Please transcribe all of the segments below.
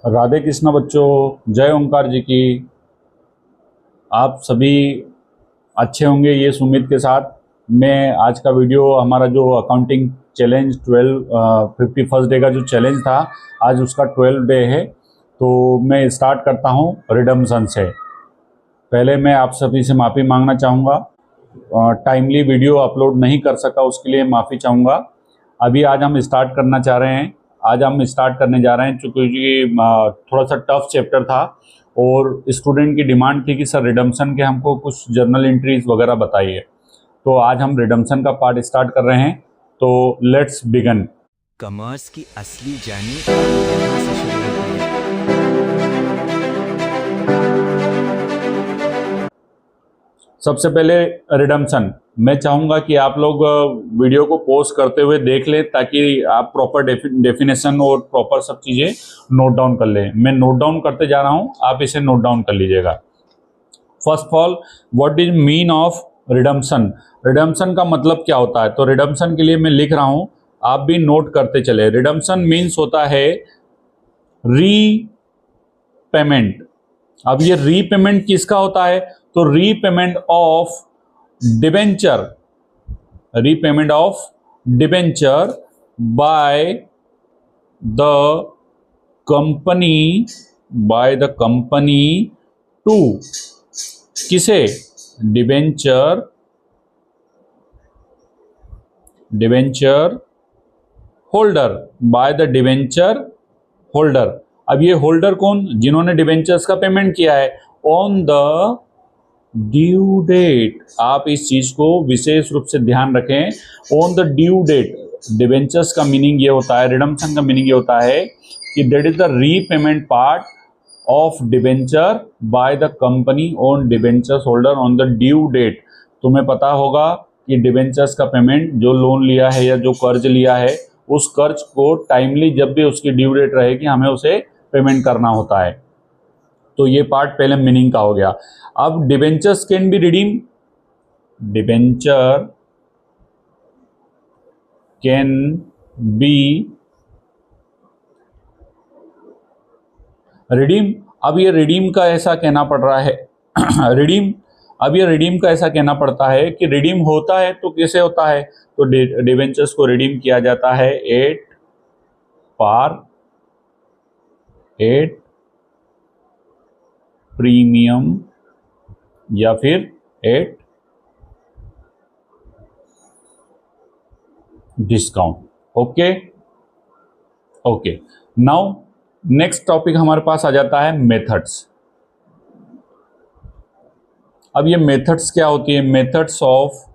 राधे कृष्ण बच्चों, जय ओंकार जी की। आप सभी अच्छे होंगे ये उम्मीद के साथ मैं आज का वीडियो हमारा जो अकाउंटिंग चैलेंज 51st डे का जो चैलेंज था, आज उसका 12th डे है। तो मैं स्टार्ट करता हूँ रिडम्पशन से। पहले मैं आप सभी से माफ़ी मांगना चाहूँगा, टाइमली वीडियो अपलोड नहीं कर सका, उसके लिए माफ़ी चाहूँगा। अभी आज हम स्टार्ट करना चाह रहे हैं। आज हम स्टार्ट करने जा रहे हैं क्योंकि थोड़ा सा टफ चैप्टर था और स्टूडेंट की डिमांड थी कि सर रिडम्पशन के हमको कुछ जर्नल एंट्रीज वगैरह बताइए। तो आज हम रिडम्पशन का पार्ट स्टार्ट कर रहे हैं। तो लेट्स बिगन। कॉमर्स की असली जर्नी यहाँ से शुरू होती है। सबसे पहले रिडम्पशन, मैं चाहूँगा कि आप लोग वीडियो को पॉज करते हुए देख लें ताकि आप प्रॉपर डेफिनेशन और प्रॉपर सब चीज़ें नोट डाउन कर लें। मैं नोट डाउन करते जा रहा हूँ, आप इसे नोट डाउन कर लीजिएगा। First of all, what is mean of redemption? Redemption का मतलब क्या होता है? तो रिडम्पशन के लिए मैं लिख रहा हूँ, आप भी नोट करते चले। रिडम्पशन मीन्स होता है रीपेमेंट। अब ये रीपेमेंट किसका होता है? तो repayment of debenture, repayment of debenture by the company, to किसे? Debenture holder, by the debenture holder. अब ये होल्डर कौन? जिन्होंने डिबेंचर्स का पेमेंट किया है। ऑन द ड्यू डेट, आप इस चीज को विशेष रूप से ध्यान रखें। On the due date, debentures का मीनिंग ये होता है, रिडम्पशन का मीनिंग ये होता है कि that is the repayment part of debenture by the company on debentures holder on the due date. तुम्हें पता होगा कि डिबेंचर्स का पेमेंट, जो लोन लिया है या जो कर्ज लिया है, उस कर्ज को टाइमली जब भी उसकी ड्यू डेट रहेगी हमें उसे पेमेंट करना होता है। तो ये पार्ट पहले मीनिंग का हो गया। अब debentures can be redeem, debenture can be redeem. अब ये रिडीम का ऐसा कहना पड़ रहा है रिडीम, अब ये रिडीम का ऐसा कहना पड़ता है कि रिडीम होता है तो कैसे होता है? तो डिबेंचर्स को रिडीम किया जाता है एट पार, एट प्रीमियम या फिर at discount. Okay okay, now next topic हमारे पास आ जाता है मेथड्स। अब ये मेथड्स क्या होती है? Methods of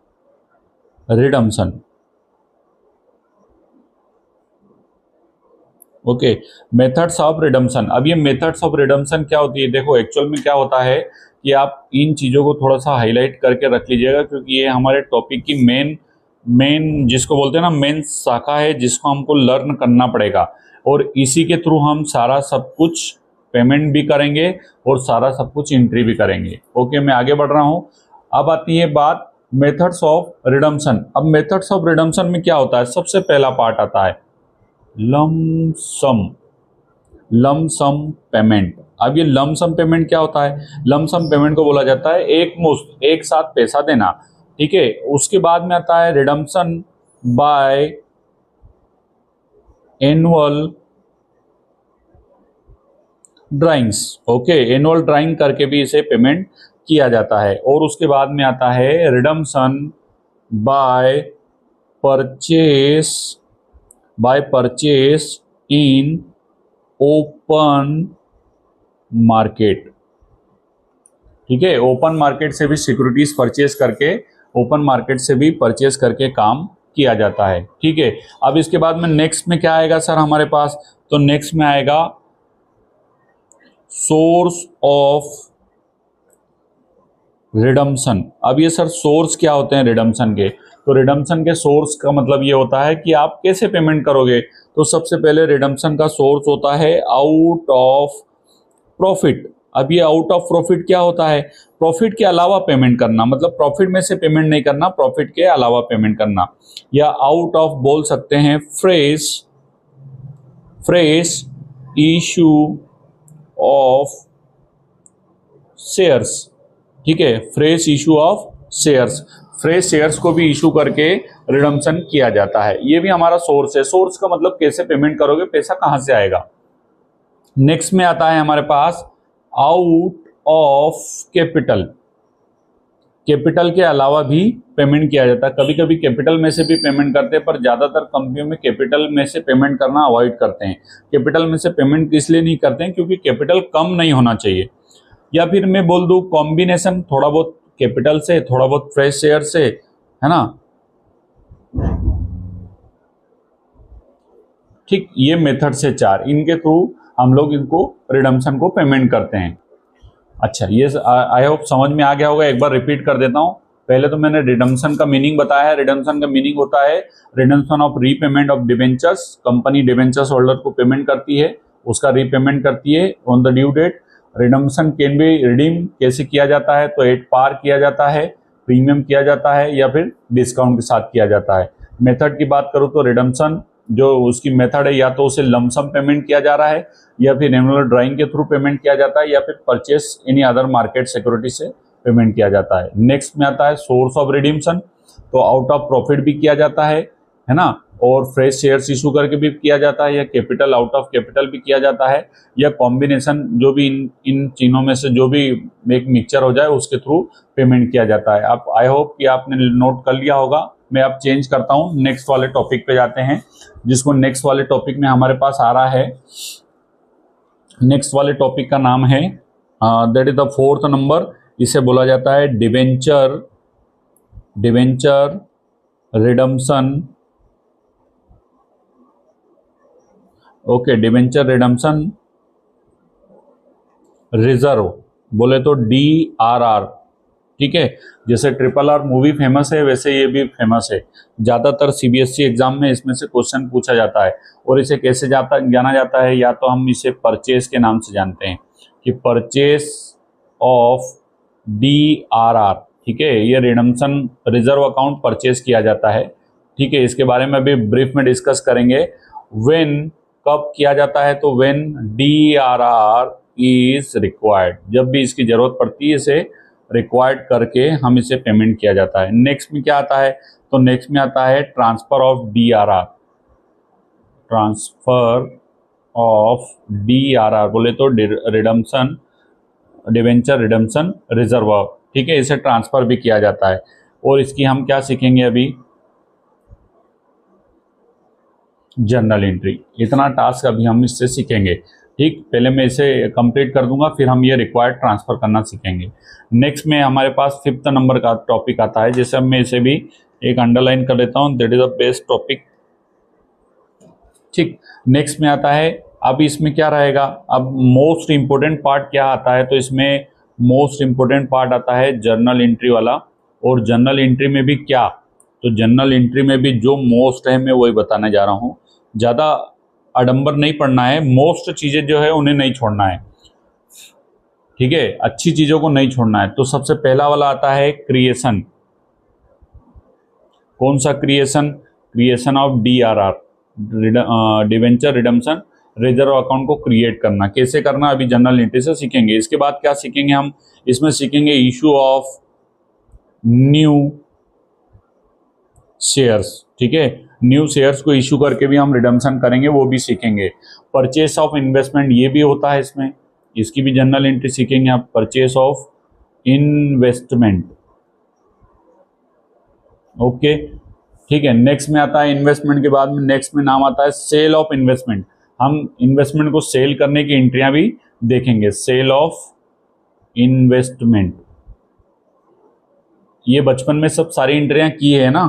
redemption. Okay, methods of redemption. अब ये मेथड्स ऑफ रिडम्पशन क्या होती है? देखो एक्चुअल में क्या होता है कि आप इन चीज़ों को थोड़ा सा हाईलाइट करके रख लीजिएगा क्योंकि ये हमारे टॉपिक की मेन जिसको बोलते हैं ना, मेन शाखा है जिसको हमको लर्न करना पड़ेगा और इसी के थ्रू हम सारा सब कुछ पेमेंट भी करेंगे और सारा सब कुछ एंट्री भी करेंगे। ओके, मैं आगे बढ़ रहा हूँ। अब आती है बात मेथड्स ऑफ रिडम्पशन। अब मेथड्स ऑफ रिडम्पशन में क्या होता है? सबसे पहला पार्ट आता है लमसम, लमसम पेमेंट। अब ये लमसम पेमेंट क्या होता है? लमसम पेमेंट को बोला जाता है एक मुश्त, एक साथ पैसा देना। ठीक है, उसके बाद में आता है redemption by annual drawings. Okay, annual drawing करके भी इसे पेमेंट किया जाता है। और उसके बाद में आता है redemption by purchase in open market. ठीक है, ओपन मार्केट से भी सिक्योरिटीज परचेस करके, ओपन मार्केट से भी परचेस करके काम किया जाता है। ठीक है, अब इसके बाद में नेक्स्ट में क्या आएगा सर हमारे पास? तो नेक्स्ट में आएगा सोर्स ऑफ रिडम्पशन। अब ये सर सोर्स क्या होते हैं रिडम्पशन के? तो रिडम्पशन के सोर्स का मतलब ये होता है कि आप कैसे पेमेंट करोगे। तो सबसे पहले रिडम्पशन का सोर्स होता है आउट ऑफ प्रॉफिट। अब ये आउट ऑफ प्रॉफिट क्या होता है? प्रॉफिट के अलावा पेमेंट करना, मतलब प्रॉफिट में से पेमेंट नहीं करना, प्रॉफिट के अलावा पेमेंट करना। या आउट ऑफ बोल सकते हैं फ्रेश इशू ऑफ शेयर्स, ठीक है, fresh issue of shares, fresh shares को भी इशू करके रिडम्पशन किया जाता है। ये भी हमारा सोर्स है। सोर्स का मतलब कैसे पेमेंट करोगे, पैसा कहां से आएगा। नेक्स्ट में आता है हमारे pass out of capital. Capital के अलावा भी पेमेंट किया जाता है। कभी कभी कैपिटल में से भी पेमेंट करते हैं, पर ज़्यादातर कंपनियों में कैपिटल में से पेमेंट करना अवॉइड करते हैं। कैपिटल में से पेमेंट इसलिए नहीं करते हैं क्योंकि कैपिटल कम नहीं होना चाहिए। या फिर मैं बोल दूं कॉम्बिनेशन, थोड़ा बहुत कैपिटल से, थोड़ा बहुत फ्रेश शेयर से, है ना। ठीक, ये मेथड से 4, इनके थ्रू हम लोग इनको रिडम्पशन को पेमेंट करते हैं। अच्छा, ये आई होप समझ में आ गया होगा। एक बार रिपीट कर देता हूँ। पहले तो मैंने रिडम्पशन का मीनिंग बताया है। रिडम्पशन का मीनिंग होता है redemption of repayment of debentures. Company debentures holder को पेमेंट करती है, उसका रीपेमेंट करती है on the due date. Redemption can be redeem कैसे किया जाता है, तो एट पार किया जाता है, प्रीमियम किया जाता है, या फिर डिस्काउंट के साथ किया जाता है। मेथड की बात करूँ तो रिडम्पशन जो उसकी मेथड है, या तो उसे लमसम पेमेंट किया जा रहा है, या फिर एनुअल ड्राइंग के थ्रू पेमेंट किया जाता है, या फिर purchase any other market security से पेमेंट किया जाता है। नेक्स्ट में आता है सोर्स ऑफ रिडीम्पशन। तो आउट ऑफ प्रॉफिट भी किया जाता है ना, और फ्रेश शेयर्स इशू करके भी किया जाता है, या कैपिटल आउट ऑफ कैपिटल भी किया जाता है, या कॉम्बिनेशन, जो भी इन तीनों में से जो भी एक मिक्सचर हो जाए उसके थ्रू पेमेंट किया जाता है। आप आई होप कि आपने नोट कर लिया होगा। मैं अब चेंज करता हूँ, नेक्स्ट वाले टॉपिक पे जाते हैं, जिसको नेक्स्ट वाले टॉपिक में हमारे पास आ रहा है। नेक्स्ट वाले टॉपिक का नाम है that is the 4th number. इसे बोला जाता है debenture redemption. Okay, debenture redemption reserve, बोले तो DRR, ठीक है। जैसे RRR मूवी फेमस है, वैसे ये भी फेमस है। ज़्यादातर CBSE एग्जाम में इसमें से क्वेश्चन पूछा जाता है। और इसे कैसे जाना जाता है, या तो हम इसे परचेस के नाम से जानते हैं कि परचेस ऑफ DRR, ठीक है। ये रिडम्पशन रिजर्व अकाउंट परचेस किया जाता है, ठीक है। इसके बारे में अभी ब्रीफ में डिस्कस करेंगे। व्हेन, कब किया जाता है, तो व्हेन DRR इज रिक्वायर्ड, जब भी इसकी जरूरत पड़ती है, इसे रिक्वायर्ड करके हम इसे पेमेंट किया जाता है। नेक्स्ट में क्या आता है, तो नेक्स्ट में आता है transfer of DRR। Transfer of DRR बोले तो रिडम्पशन, डिवेंचर रिडम्पशन रिजर्व, ठीक है। इसे ट्रांसफर भी किया जाता है। और इसकी हम क्या सीखेंगे अभी, जर्नल एंट्री। इतना टास्क अभी हम इससे सीखेंगे, ठीक। पहले मैं इसे कंप्लीट कर दूंगा, फिर हम ये रिक्वायर्ड ट्रांसफर करना सीखेंगे। नेक्स्ट में हमारे पास 5th नंबर का टॉपिक आता है, जैसे अब मैं इसे भी एक अंडरलाइन कर लेता हूँ, that is the best topic, ठीक। नेक्स्ट में आता है, अब इसमें क्या रहेगा, अब मोस्ट इंपोर्टेंट पार्ट क्या आता है, तो इसमें मोस्ट इंपोर्टेंट पार्ट आता है जर्नल एंट्री वाला। और जर्नल एंट्री में भी क्या, तो जर्नल एंट्री में भी जो मोस्ट है मैं वही बताने जा रहा हूँ। ज़्यादा आडंबर नहीं पढ़ना है, मोस्ट चीज़ें जो है उन्हें नहीं छोड़ना है, ठीक है। अच्छी चीज़ों को नहीं छोड़ना है। तो सबसे पहला वाला आता है क्रिएशन। कौन सा creation, creation of DRR, debenture redemption reserve account को क्रिएट करना। कैसे करना अभी जर्नल एंट्री से सीखेंगे। इसके बाद क्या सीखेंगे हम, इसमें सीखेंगे इशू ऑफ न्यू शेयर्स, ठीक है। न्यू शेयर्स को इशू करके भी हम रिडम्पशन करेंगे, वो भी सीखेंगे। परचेस ऑफ इन्वेस्टमेंट, ये भी होता है इसमें, इसकी भी जर्नल एंट्री सीखेंगे आप। परचेस ऑफ इन्वेस्टमेंट, ओके, ठीक है। नेक्स्ट में आता है इन्वेस्टमेंट के बाद में, नेक्स्ट में नाम आता है सेल ऑफ इन्वेस्टमेंट। हम इन्वेस्टमेंट को सेल करने की एंट्रियां भी देखेंगे। सेल ऑफ इन्वेस्टमेंट, ये बचपन में सब सारी एंट्रियां की है ना।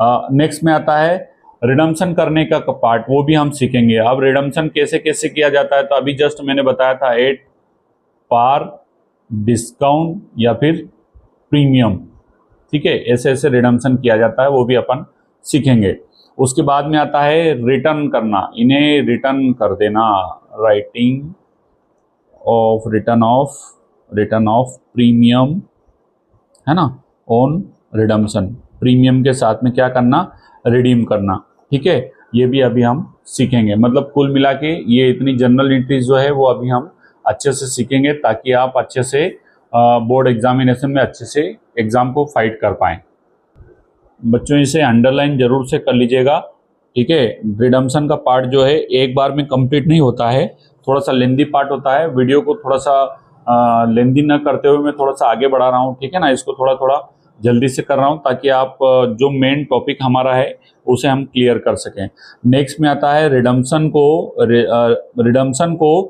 नेक्स्ट में आता है रिडम्पशन करने का पार्ट, वो भी हम सीखेंगे। अब रिडम्पशन कैसे कैसे किया जाता है, तो अभी जस्ट मैंने बताया था एट पार, डिस्काउंट या फिर प्रीमियम, ठीक है। ऐसे ऐसे रिडम्पशन किया जाता है, वो भी अपन सीखेंगे। उसके बाद में आता है रिटर्न करना, इन्हें रिटर्न कर देना, writing of return of premium, है ना, ऑन रिडम्पशन। प्रीमियम के साथ में क्या करना, रिडीम करना, ठीक है। ये भी अभी हम सीखेंगे। मतलब कुल मिला के ये इतनी जनरल एंट्रीज जो है वो अभी हम अच्छे से सीखेंगे ताकि आप अच्छे से बोर्ड एग्जामिनेशन में अच्छे से एग्ज़ाम को फाइट कर पाएँ। बच्चों इसे अंडरलाइन जरूर से कर लीजिएगा, ठीक है। रिडम्पशन का पार्ट जो है एक बार में कंप्लीट नहीं होता है, थोड़ा सा लेंदी पार्ट होता है। वीडियो को थोड़ा सा लेंदी न करते हुए मैं थोड़ा सा आगे बढ़ा रहा हूँ, ठीक है ना। इसको थोड़ा थोड़ा जल्दी से कर रहा हूँ ताकि आप जो मेन टॉपिक हमारा है उसे हम क्लियर कर सकें। नेक्स्ट में आता है रिडम्पशन को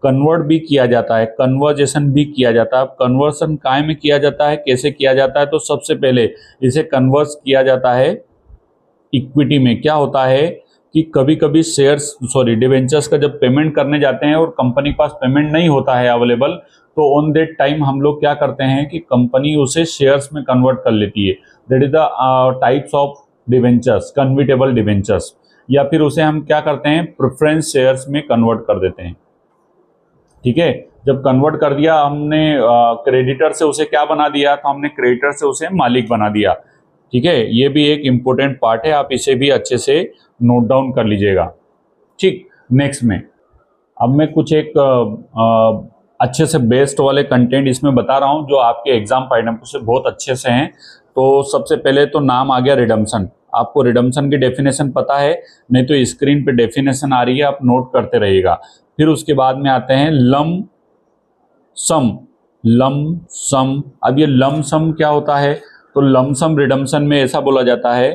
कन्वर्ट भी किया जाता है, कन्वर्जेशन भी किया जाता है। अब कन्वर्सन काय में किया जाता है, कैसे किया जाता है, तो सबसे पहले इसे कन्वर्ट किया जाता है इक्विटी में। क्या होता है कि कभी कभी डिवेंचर्स का जब पेमेंट करने जाते हैं और कंपनी के पास पेमेंट नहीं होता है अवेलेबल, तो ऑन दैट टाइम हम लोग क्या करते हैं कि कंपनी उसे शेयर्स में कन्वर्ट कर लेती है। That is the types of debentures, convertible debentures, या फिर उसे हम क्या करते हैं प्रेफरेंस शेयर्स में कन्वर्ट कर देते हैं, ठीक है। जब कन्वर्ट कर दिया हमने क्रेडिटर से उसे क्या बना दिया, तो हमने क्रेडिटर से उसे मालिक बना दिया, ठीक है। ये भी एक इम्पोर्टेंट पार्ट है, आप इसे भी अच्छे से नोट डाउन कर लीजिएगा, ठीक। नेक्स्ट में अब मैं कुछ एक अच्छे से बेस्ट वाले कंटेंट इसमें बता रहा हूं जो आपके एग्जाम पैटर्न से बहुत अच्छे से हैं। तो सबसे पहले तो नाम आ गया रिडम्पशन। आपको रिडम्पशन की डेफिनेशन पता है, नहीं तो स्क्रीन पे डेफिनेशन आ रही है, आप नोट करते रहिएगा। फिर उसके बाद में आते हैं लम सम। अब ये लम सम क्या होता है, तो लमसम रिडम्पशन में ऐसा बोला जाता है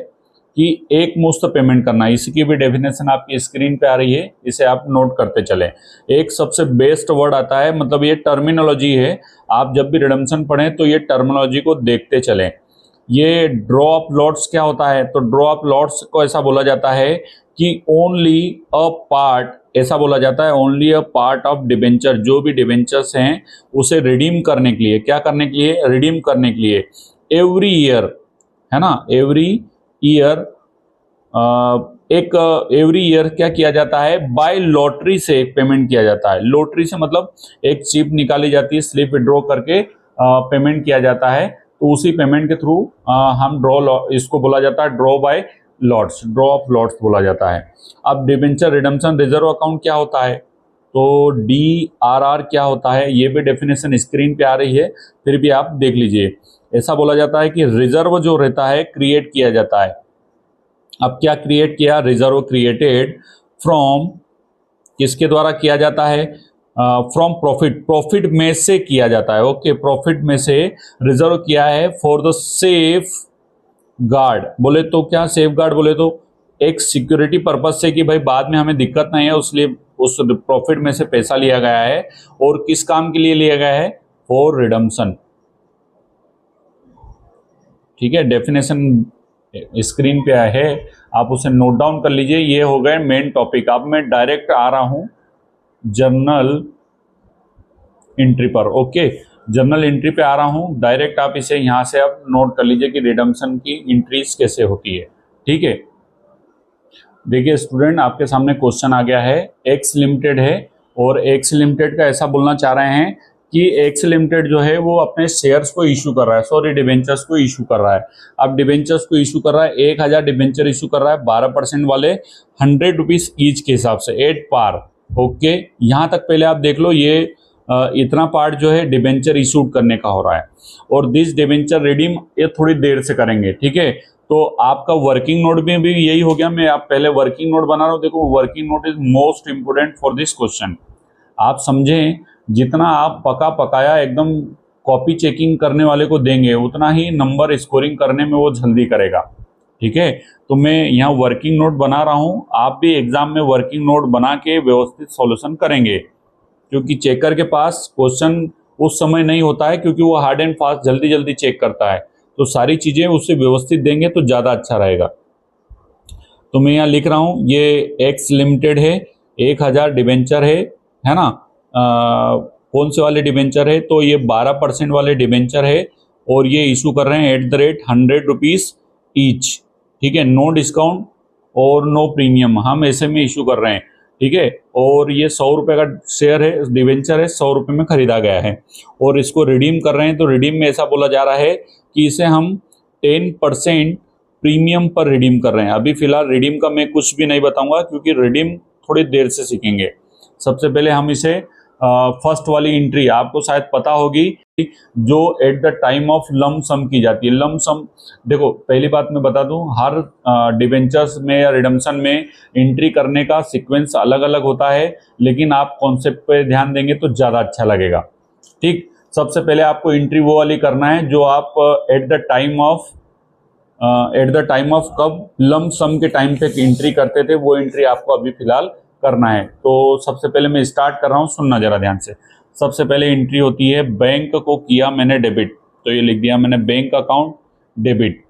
कि एक मुश्त पेमेंट करना। इसकी भी डेफिनेशन आपकी स्क्रीन पे आ रही है, इसे आप नोट करते चलें। एक सबसे बेस्ट वर्ड आता है, मतलब ये टर्मिनोलॉजी है, आप जब भी रिडम्पशन पढ़ें तो ये टर्मिनोलॉजी को देखते चलें। ये ड्रॉ ऑफ लॉट्स क्या होता है, तो ड्रॉ ऑफ लॉट्स को ऐसा बोला जाता है कि ओनली अ पार्ट, ऐसा बोला जाता है only a part of debenture, जो भी डिबेंचर्स हैं उसे रिडीम करने के लिए, क्या करने के लिए, रिडीम करने के लिए एवरी ईयर, है ना, एवरी ईयर एवरी ईयर क्या किया जाता है, बाय लॉटरी से पेमेंट किया जाता है। लॉटरी से मतलब एक स्लिप निकाली जाती है, स्लिप विड्रॉ करके पेमेंट किया जाता है, तो उसी पेमेंट के थ्रू हम इसको बोला जाता है draw bye lots, draw of lots बोला जाता है। अब डिबेंचर रिडम्पशन रिजर्व अकाउंट क्या होता है, तो DRR क्या होता है, ये भी डेफिनेशन स्क्रीन पे आ रही है, फिर भी आप देख लीजिए। ऐसा बोला जाता है कि रिजर्व जो रहता है क्रिएट किया जाता है। अब क्या क्रिएट किया, रिजर्व क्रिएटेड फ्रॉम, किसके द्वारा किया जाता है, फ्रॉम प्रॉफिट में से किया जाता है। ओके, प्रॉफिट में से रिजर्व किया है फॉर द सेफ गार्ड, बोले तो क्या सेफ गार्ड, बोले तो एक सिक्योरिटी पर्पज से कि भाई बाद में हमें दिक्कत नहीं है, इसलिए उस प्रॉफिट में से पैसा लिया गया है। और किस काम के लिए लिया गया है, फॉर रिडम्पशन, ठीक है। डेफिनेशन स्क्रीन पे है, आप उसे नोट डाउन कर लीजिए। ये हो गए मेन टॉपिक। अब मैं डायरेक्ट आ रहा हूं जर्नल एंट्री पर। ओके, जर्नल एंट्री पे आ रहा हूं डायरेक्ट, आप इसे यहां से आप नोट कर लीजिए कि रिडम्पशन की एंट्रीज कैसे होती है, ठीक है। देखिए स्टूडेंट, आपके सामने क्वेश्चन आ गया है, एक्स लिमिटेड है और एक्स लिमिटेड का ऐसा बोलना चाह रहे हैं कि एक्स लिमिटेड जो है वो अपने शेयर्स को इशू कर रहा है, सॉरी डिबेंचर्स को इशू कर रहा है। अब डिबेंचर्स को इशू कर रहा है, 1000 डिबेंचर इशू कर रहा है, 12% वाले 100 रुपीज ईच के हिसाब से 8 पार। ओके, यहाँ तक पहले आप देख लो, ये इतना पार्ट जो है डिबेंचर इशूड करने का हो रहा है और दिस डिबेंचर रिडीम ये थोड़ी देर से करेंगे, ठीक है। तो आपका वर्किंग नोट में भी यही हो गया। मैं आप पहले वर्किंग नोट बना रहा हूँ, देखो working note is most important for this question. आप समझें, जितना आप पका पकाया एकदम कॉपी चेकिंग करने वाले को देंगे उतना ही नंबर स्कोरिंग करने में वो जल्दी करेगा, ठीक है। तो मैं यहाँ वर्किंग नोट बना रहा हूँ, आप भी एग्जाम में वर्किंग नोट बना के व्यवस्थित सॉल्यूशन करेंगे, क्योंकि चेकर के पास क्वेश्चन उस समय नहीं होता है, क्योंकि वो हार्ड एंड फास्ट जल्दी जल्दी चेक करता है। तो सारी चीजें उससे व्यवस्थित देंगे तो ज्यादा अच्छा रहेगा। तो मैं यहाँ लिख रहा हूँ, ये एक्स लिमिटेड है, 1000 डिबेंचर है ना। कौन से वाले डिबेंचर है, तो ये 12% वाले डिबेंचर है और ये इशू कर रहे हैं @100 रुपीज ईच, ठीक है। नो डिस्काउंट और नो प्रीमियम, हम ऐसे में इशू कर रहे हैं, ठीक है। और ये 100 रुपये का शेयर है, डिबेंचर है, 100 रुपये में खरीदा गया है और इसको रिडीम कर रहे हैं। तो रिडीम में ऐसा बोला जा रहा है कि इसे हम 10% प्रीमियम पर रिडीम कर रहे हैं। अभी फिलहाल रिडीम का मैं कुछ भी नहीं बताऊंगा, क्योंकि रिडीम थोड़ी देर से सीखेंगे। सबसे पहले हम इसे फर्स्ट वाली एंट्री आपको शायद पता होगी, जो at the time of lump sum की जाती है। लम सम, देखो पहली बात मैं बता दूं, हर डिबेंचर्स में या रिडम्पशन में एंट्री करने का सीक्वेंस अलग अलग होता है, लेकिन आप कॉन्सेप्ट पे ध्यान देंगे तो ज़्यादा अच्छा लगेगा। ठीक, सबसे पहले आपको एंट्री वो वाली करना है जो आप एट द टाइम ऑफ कब लम सम के टाइम पे एंट्री करते थे, वो एंट्री आपको अभी फिलहाल करना है। तो सबसे पहले मैं स्टार्ट कर रहा हूँ, सुनना जरा ध्यान से। सबसे पहले एंट्री होती है बैंक को किया मैंने डेबिट, तो ये लिख दिया मैंने बैंक अकाउंट डेबिट।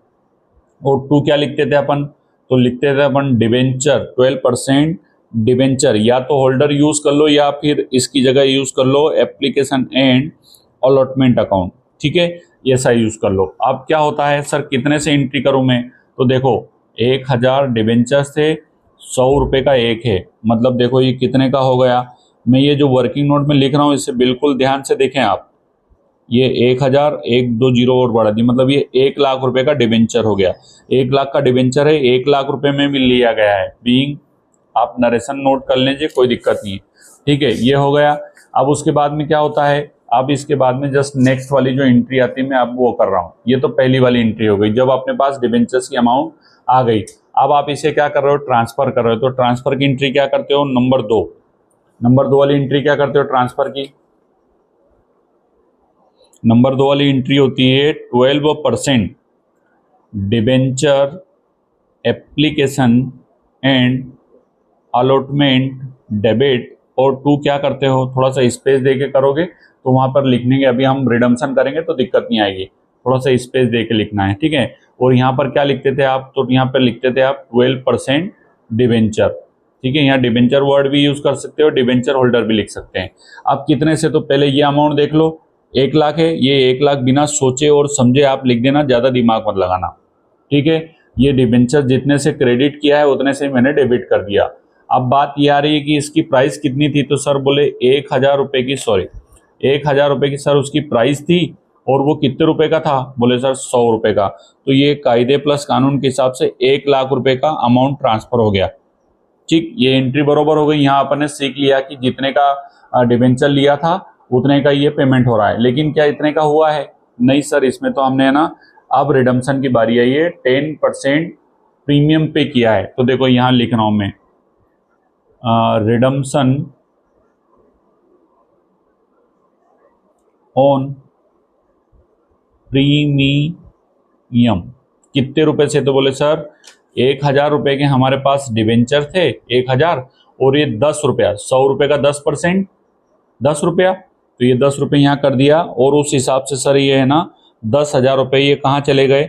और टू क्या लिखते थे अपन, तो लिखते थे अपन डिबेंचर 12% डिबेंचर, या तो होल्डर यूज कर लो या फिर इसकी जगह यूज कर लो एप्लीकेशन एंड अलॉटमेंट अकाउंट। ठीक है, ऐसा यूज कर लो। अब क्या होता है सर, कितने से एंट्री करूं मैं, तो देखो 1000 डिबेंचर्स थे, 100 रुपये का एक है, मतलब देखो ये कितने का हो गया। मैं ये जो वर्किंग नोट में लिख रहा हूँ इसे बिल्कुल ध्यान से देखें आप, ये 1000 एक दो जीरो और बढ़ा दी, मतलब ये 1 लाख रुपए का डिबेंचर हो गया। 1 लाख का डिबेंचर है, 1 लाख रुपए में भी लिया गया है। बीइंग, आप नरेशन नोट कर लीजिए, कोई दिक्कत नहीं है। ठीक है, ये हो गया। अब उसके बाद में क्या होता है, अब इसके बाद में जस्ट नेक्स्ट वाली जो एंट्री आती है मैं अब वो कर रहा हूँ। ये तो पहली वाली एंट्री हो गई, जब अपने पास डिबेंचर्स की अमाउंट आ गई। अब आप इसे क्या कर रहे हो, ट्रांसफर कर रहे हो, तो ट्रांसफर की एंट्री क्या करते हो, नंबर 2 वाली एंट्री क्या करते हो ट्रांसफर की, नंबर 2 वाली एंट्री होती है 12% debenture application and allotment debit. और टू क्या करते हो, थोड़ा सा स्पेस दे के करोगे तो वहां पर लिखने के, अभी हम रिडम्पशन करेंगे तो दिक्कत नहीं आएगी, थोड़ा सा स्पेस दे के लिखना है। ठीक है, और यहाँ पर क्या लिखते थे आप, तो यहाँ पर लिखते थे आप 12% डिबेंचर। ठीक है, यहाँ डिबेंचर वर्ड भी यूज कर सकते हो, डिबेंचर होल्डर भी लिख सकते हैं। अब कितने से, तो पहले ये अमाउंट देख लो, 1 लाख है, ये 1 लाख बिना सोचे और समझे आप लिख देना, ज़्यादा दिमाग मत लगाना। ठीक है, ये डिबेंचर जितने से क्रेडिट किया है उतने से मैंने डेबिट कर दिया। अब बात ये आ रही है कि इसकी प्राइस कितनी थी, तो सर बोले 1000 रुपये की, सॉरी 1000 रुपये की सर उसकी प्राइस थी, और वो कितने रुपए का था, बोले सर 100 रुपये का। तो ये कायदे प्लस कानून के हिसाब से 1 लाख रुपए का अमाउंट ट्रांसफर हो गया। ठीक, ये एंट्री बरोबर हो गई। यहाँ अपन ने सीख लिया कि जितने का डिबेंचर लिया था उतने का ये पेमेंट हो रहा है, लेकिन क्या इतने का हुआ है, नहीं सर, इसमें तो हमने ना, अब रिडम्पशन की बारी आई है, 10% प्रीमियम पे किया है। तो देखो यहाँ लिख रहा हूं मैं, रिडम्पशन ऑन प्रीमियम कितने रुपए से, तो बोले सर 1000 रुपये के हमारे पास डिबेंचर थे 1000, और ये 10 रुपया, 100 रुपये का 10%, 10 रुपया, तो ये 10 रुपये यहाँ कर दिया। और उस हिसाब से सर ये है ना 10,000 रुपये ये कहाँ चले गए,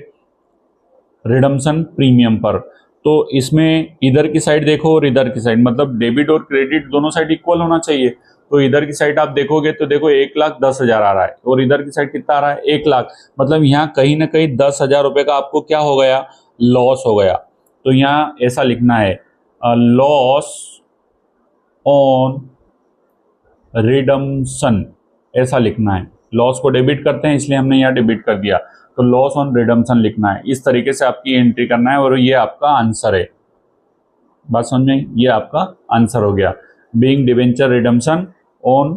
रिडम्पशन प्रीमियम पर। तो इसमें इधर की साइड देखो और इधर की साइड, मतलब डेबिट और क्रेडिट दोनों साइड इक्वल होना चाहिए। तो इधर की साइड आप देखोगे तो देखो 1,10,000 आ रहा है, और इधर की साइड कितना आ रहा है 1 लाख, मतलब यहाँ कहीं ना कहीं 10,000 रुपये का आपको क्या हो गया, लॉस हो गया। तो यहाँ ऐसा लिखना है, लॉस ऑन रिडम्पशन, ऐसा लिखना है। लॉस को डेबिट करते हैं इसलिए हमने यहाँ डेबिट कर दिया, तो लॉस ऑन रिडम्पशन लिखना है। इस तरीके से आपकी एंट्री करना है, और ये आपका आंसर है। बात समझ में, ये आपका आंसर हो गया, being debenture redemption on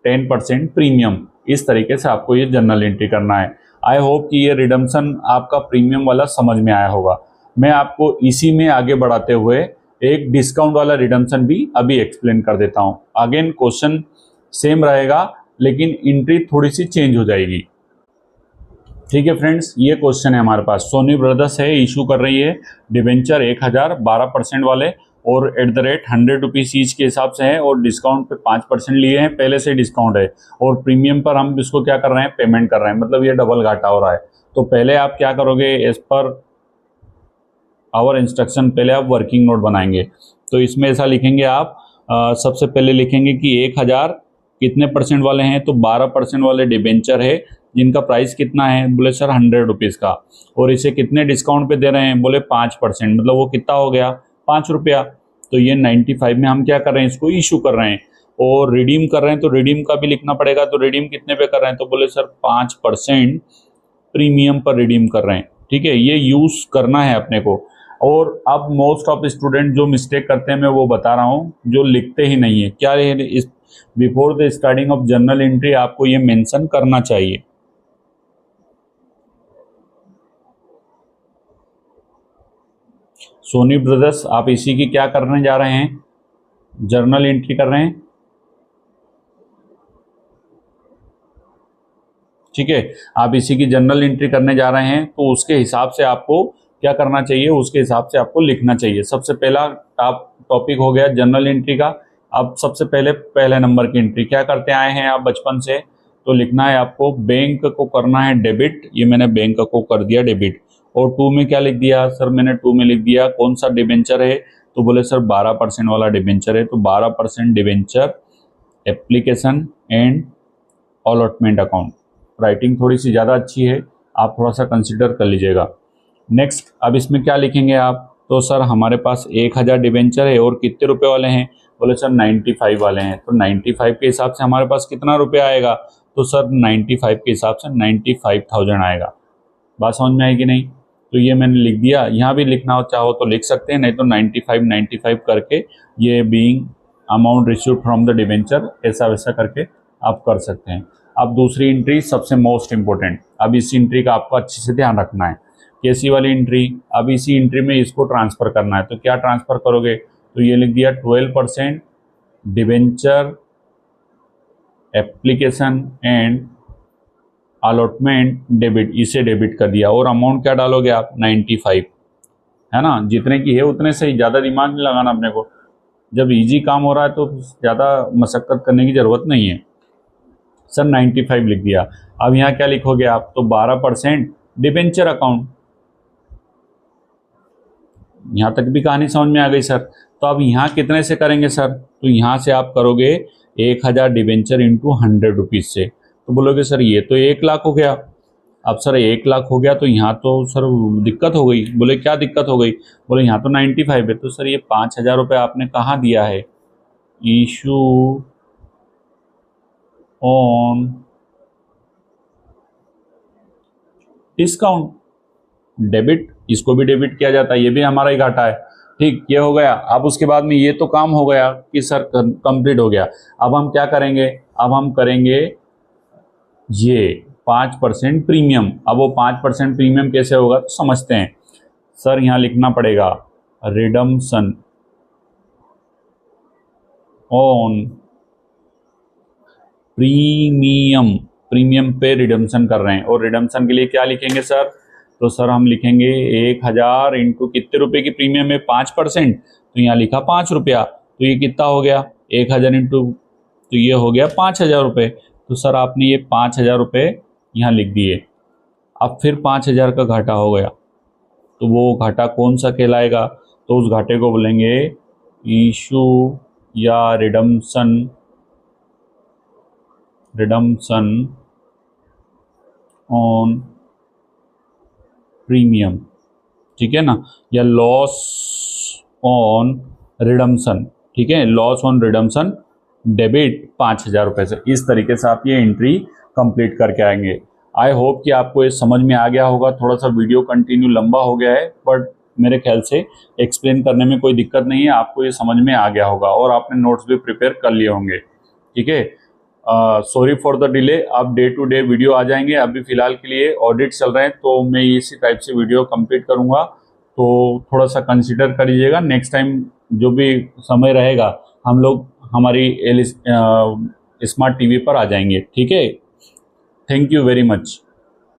10% premium. इस तरीके से आपको ये जनरल एंट्री करना है। आई होप कि ये रिडम्पशन आपका प्रीमियम वाला समझ में आया होगा। मैं आपको इसी में आगे बढ़ाते हुए एक डिस्काउंट वाला रिडम्पशन भी अभी एक्सप्लेन कर देता हूँ। अगेन क्वेश्चन सेम रहेगा, लेकिन एंट्री थोड़ी सी चेंज हो जाएगी। ठीक है फ्रेंड्स, ये क्वेश्चन है हमारे पास, सोनी ब्रदर्स है, इशू कर रही है डिबेंचर 1000 12% वाले, और at the rate 100 rupees each के हिसाब से है, और डिस्काउंट पे 5% लिए हैं, पहले से डिस्काउंट है, और प्रीमियम पर हम इसको क्या कर रहे हैं, पेमेंट कर रहे हैं, मतलब ये डबल घाटा हो रहा है। तो पहले आप क्या करोगे, एज पर आवर इंस्ट्रक्शन पहले आप वर्किंग नोट बनाएंगे। तो इसमें ऐसा लिखेंगे आप, सबसे पहले लिखेंगे कि 1000 कितने परसेंट वाले हैं, तो 12% वाले डिबेंचर है, जिनका प्राइस कितना है, बोले सर 100 रुपीज़ का, और इसे कितने डिस्काउंट पे दे रहे हैं, बोले 5%, मतलब वो कितना हो गया 5 रुपया। तो ये 95 में हम क्या कर रहे हैं, इसको इशू कर रहे हैं, और रिडीम कर रहे हैं, तो रिडीम का भी लिखना पड़ेगा। तो रिडीम कितने पे कर रहे हैं, तो बोले सर 5% प्रीमियम पर रिडीम कर रहे हैं। ठीक है, ये यूज़ करना है अपने को। और अब मोस्ट ऑफ स्टूडेंट जो मिस्टेक करते हैं मैं वो बता रहा हूँ, जो लिखते ही नहीं है। क्या before the starting of journal entry आपको ये मेंशन करना चाहिए। सोनी ब्रदर्स, आप इसी की क्या करने जा रहे हैं? जर्नल एंट्री कर रहे हैं, ठीक है। आप इसी की जर्नल एंट्री करने जा रहे हैं, तो उसके हिसाब से आपको क्या करना चाहिए, उसके हिसाब से आपको लिखना चाहिए। सबसे पहला टॉपिक हो गया जर्नल एंट्री का। अब सबसे पहले नंबर की एंट्री क्या करते आए हैं आप बचपन से, तो लिखना है आपको बैंक को करना है डेबिट। ये मैंने बैंक को कर दिया डेबिट। और 2 में क्या लिख दिया सर? मैंने 2 में लिख दिया कौन सा डिबेंचर है, तो बोले सर 12% वाला डिबेंचर है, तो 12% debenture application and allotment account. Writing थोड़ी सी ज़्यादा अच्छी है, आप थोड़ा सा कंसिडर कर लीजिएगा। नेक्स्ट, अब इसमें क्या लिखेंगे आप? तो सर हमारे पास 1000 डिबेंचर है और कितने रुपए वाले हैं? बोले सर 95 वाले हैं। तो 95 के हिसाब से हमारे पास कितना रुपया आएगा? तो सर 95 के हिसाब से 95,000 आएगा। बात समझ में आएगी नहीं? तो ये मैंने लिख दिया। यहाँ भी लिखना चाहो तो लिख सकते हैं, नहीं तो 95 करके ये being amount received from the debenture ऐसा वैसा करके आप कर सकते हैं। अब दूसरी एंट्री सबसे मोस्ट इंपॉर्टेंट, अब इस एंट्री का आपको अच्छे से ध्यान रखना है। कैसी वाली एंट्री? अब इसी एंट्री में इसको ट्रांसफ़र करना है। तो क्या ट्रांसफ़र करोगे? तो ये लिख दिया 12% debenture application and allotment debit, इसे डेबिट कर दिया। और अमाउंट क्या डालोगे आप? 95, है ना। जितने की है उतने से ही, ज़्यादा दिमाग नहीं लगाना अपने को। जब इजी काम हो रहा है तो ज़्यादा मशक्क़त करने की ज़रूरत नहीं है। सर 95 लिख दिया। अब यहाँ क्या लिखोगे आप? तो 12% डिबेंचर अकाउंट। यहाँ तक भी कहानी समझ में आ गई सर। तो अब यहाँ कितने से करेंगे सर? तो यहाँ से आप करोगे 1000 डिबेंचर इंटू 100 रुपीज़ से। तो बोलोगे सर ये तो 1 लाख हो गया। अब सर 1 लाख हो गया तो यहाँ तो सर दिक्कत हो गई। बोले क्या दिक्कत हो गई? बोले यहाँ तो 95 है। तो सर ये 5000 रुपये आपने कहाँ दिया है? Issue on discount, debit. इसको भी डेबिट किया जाता है, ये भी हमारा ही घाटा है। ठीक, ये हो गया। अब उसके बाद में ये तो काम हो गया कि सर कंप्लीट हो गया। अब हम क्या करेंगे? अब हम करेंगे ये 5% प्रीमियम। अब वो 5% प्रीमियम कैसे होगा तो समझते हैं। सर यहाँ लिखना पड़ेगा रिडम्पशन ऑन प्रीमियम। प्रीमियम पे रिडम्पशन कर रहे हैं, और रिडम्पशन के लिए क्या लिखेंगे सर? तो सर हम लिखेंगे 1000 इंटू कितने रुपए की प्रीमियम है? 5%। तो यहाँ लिखा 5 रुपया। तो ये कितना हो गया? 1000 इंटू, तो ये हो गया 5000 रुपये। तो सर आपने ये 5000 रुपये यहाँ लिख दिए। अब फिर 5000 का घाटा हो गया, तो वो घाटा कौन सा कहलाएगा? तो उस घाटे को बोलेंगे इशू या रिडम्पशन ऑन प्रीमियम, ठीक है ना, या लॉस ऑन रिडम्पशन, ठीक है, लॉस ऑन रिडम्पशन डेबिट 5000 रुपये से। इस तरीके से आप ये एंट्री कंप्लीट करके आएंगे। आई होप कि आपको ये समझ में आ गया होगा। थोड़ा सा वीडियो कंटिन्यू लंबा हो गया है, बट मेरे ख्याल से एक्सप्लेन करने में कोई दिक्कत नहीं है, आपको ये समझ में आ गया होगा और आपने नोट्स भी प्रिपेयर कर लिए होंगे, ठीक है। Sorry for the delay. अब डे टू डे वीडियो आ जाएंगे। अभी फ़िलहाल के लिए ऑडिट चल रहे हैं, तो मैं इसी टाइप से वीडियो कंप्लीट करूँगा, तो थोड़ा सा कंसिडर कर लीजिएगा। नेक्स्ट टाइम जो भी समय रहेगा हम लोग हमारी स्मार्ट टीवी पर आ जाएंगे, ठीक है। Thank you very much.